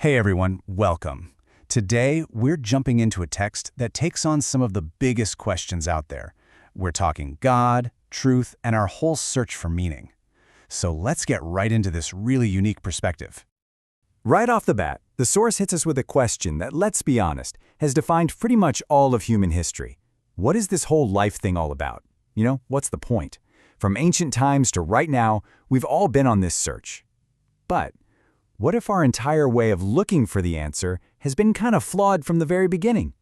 Hey everyone, welcome. Today, we're jumping into a text that takes on some of the biggest questions out there. We're talking God, truth, and our whole search for meaning. So let's get right into this really unique perspective. Right off the bat, the source hits us with a question that, let's be honest, has defined pretty much all of human history. What is this whole life thing all about? What's the point? From ancient times to right now, we've all been on this search. But what if our entire way of looking for the answer has been kind of flawed from the very beginning?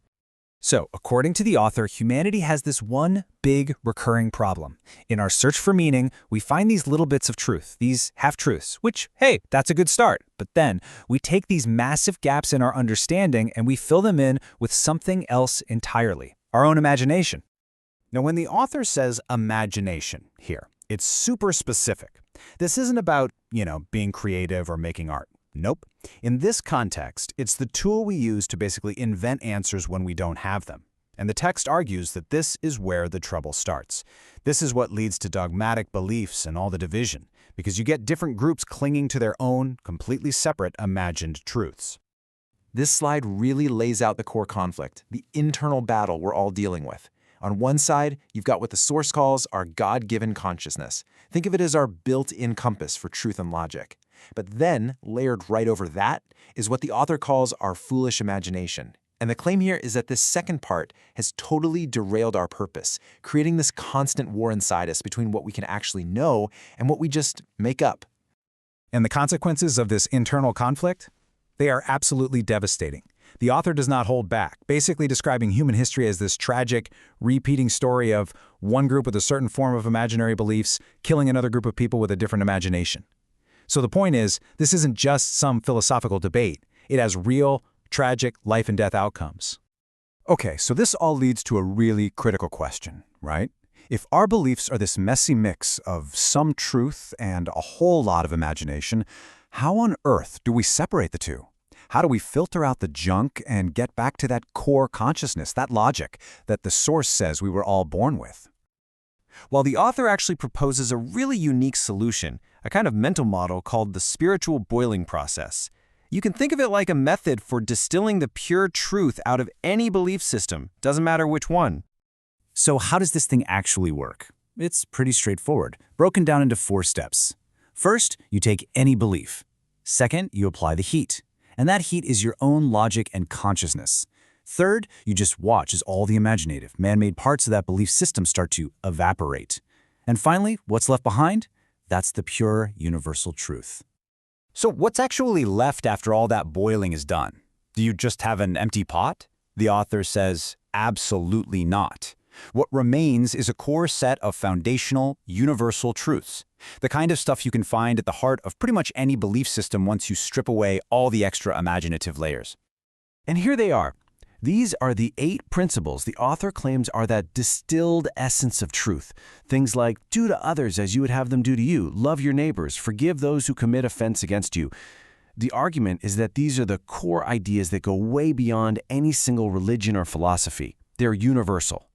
So, according to the author, humanity has this one big recurring problem. In our search for meaning, we find these little bits of truth, these half-truths, which, hey, that's a good start. But then, we take these massive gaps in our understanding and we fill them in with something else entirely, our own imagination. Now, when the author says imagination here, it's super specific. This isn't about, being creative or making art. Nope. In this context, it's the tool we use to basically invent answers when we don't have them. And the text argues that this is where the trouble starts. This is what leads to dogmatic beliefs and all the division, because you get different groups clinging to their own, completely separate, imagined truths. This slide really lays out the core conflict, the internal battle we're all dealing with. On one side, you've got what the source calls our God-given consciousness. Think of it as our built-in compass for truth and logic. But then, layered right over that, is what the author calls our foolish imagination. And the claim here is that this second part has totally derailed our purpose, creating this constant war inside us between what we can actually know and what we just make up. And the consequences of this internal conflict? They are absolutely devastating. The author does not hold back, basically describing human history as this tragic, repeating story of one group with a certain form of imaginary beliefs killing another group of people with a different imagination. So the point is, this isn't just some philosophical debate. It has real, tragic life and death outcomes. Okay, so this all leads to a really critical question, right? If our beliefs are this messy mix of some truth and a whole lot of imagination, how on earth do we separate the two? How do we filter out the junk and get back to that core consciousness, that logic that the source says we were all born with? Well, the author actually proposes a really unique solution, a kind of mental model called the spiritual boiling process. You can think of it like a method for distilling the pure truth out of any belief system, doesn't matter which one. So how does this thing actually work? It's pretty straightforward, broken down into 4 steps. First, you take any belief. Second, you apply the heat. And that heat is your own logic and consciousness. Third, you just watch as all the imaginative, man-made parts of that belief system start to evaporate. And finally, what's left behind? That's the pure, universal truth. So what's actually left after all that boiling is done? Do you just have an empty pot? The author says, absolutely not. What remains is a core set of foundational, universal truths. The kind of stuff you can find at the heart of pretty much any belief system once you strip away all the extra imaginative layers. And here they are. These are the 8 principles the author claims are that distilled essence of truth. Things like, do to others as you would have them do to you, love your neighbors, forgive those who commit offense against you. The argument is that these are the core ideas that go way beyond any single religion or philosophy. They're universal.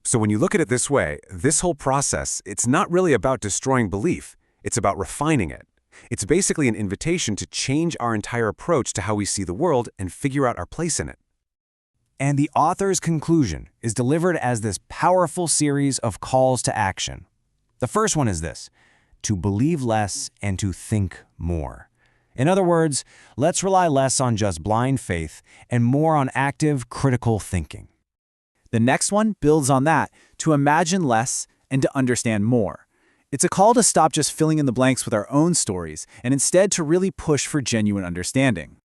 So when you look at it this way, this whole process, it's not really about destroying belief. It's about refining it. It's basically an invitation to change our entire approach to how we see the world and figure out our place in it. And the author's conclusion is delivered as this powerful series of calls to action. The first one is this: to believe less and to think more. In other words, let's rely less on just blind faith and more on active, critical thinking. The next one builds on that, to imagine less and to understand more. It's a call to stop just filling in the blanks with our own stories and instead to really push for genuine understanding.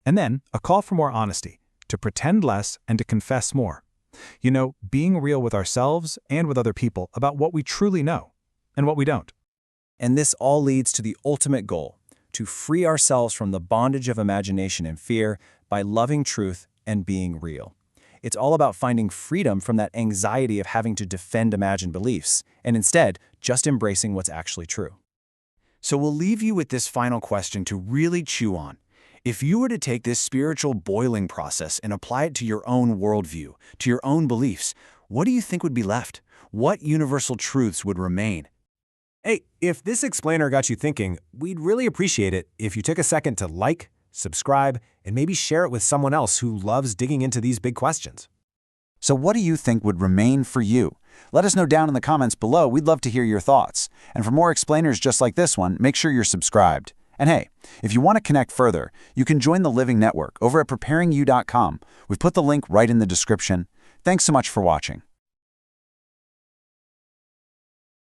And then, a call for more honesty, to pretend less and to confess more. Being real with ourselves and with other people about what we truly know and what we don't. And this all leads to the ultimate goal, to free ourselves from the bondage of imagination and fear by loving truth and being real. It's all about finding freedom from that anxiety of having to defend imagined beliefs, and instead, just embracing what's actually true. So we'll leave you with this final question to really chew on. If you were to take this spiritual boiling process and apply it to your own worldview, to your own beliefs, what do you think would be left? What universal truths would remain? Hey, if this explainer got you thinking, we'd really appreciate it if you took a second to like, subscribe, and maybe share it with someone else who loves digging into these big questions. So what do you think would remain for you? Let us know down in the comments below. We'd love to hear your thoughts. And for more explainers just like this one, make sure you're subscribed. And hey, if you want to connect further, you can join the Living Network over at preparingyou.com. We've put the link right in the description. Thanks so much for watching.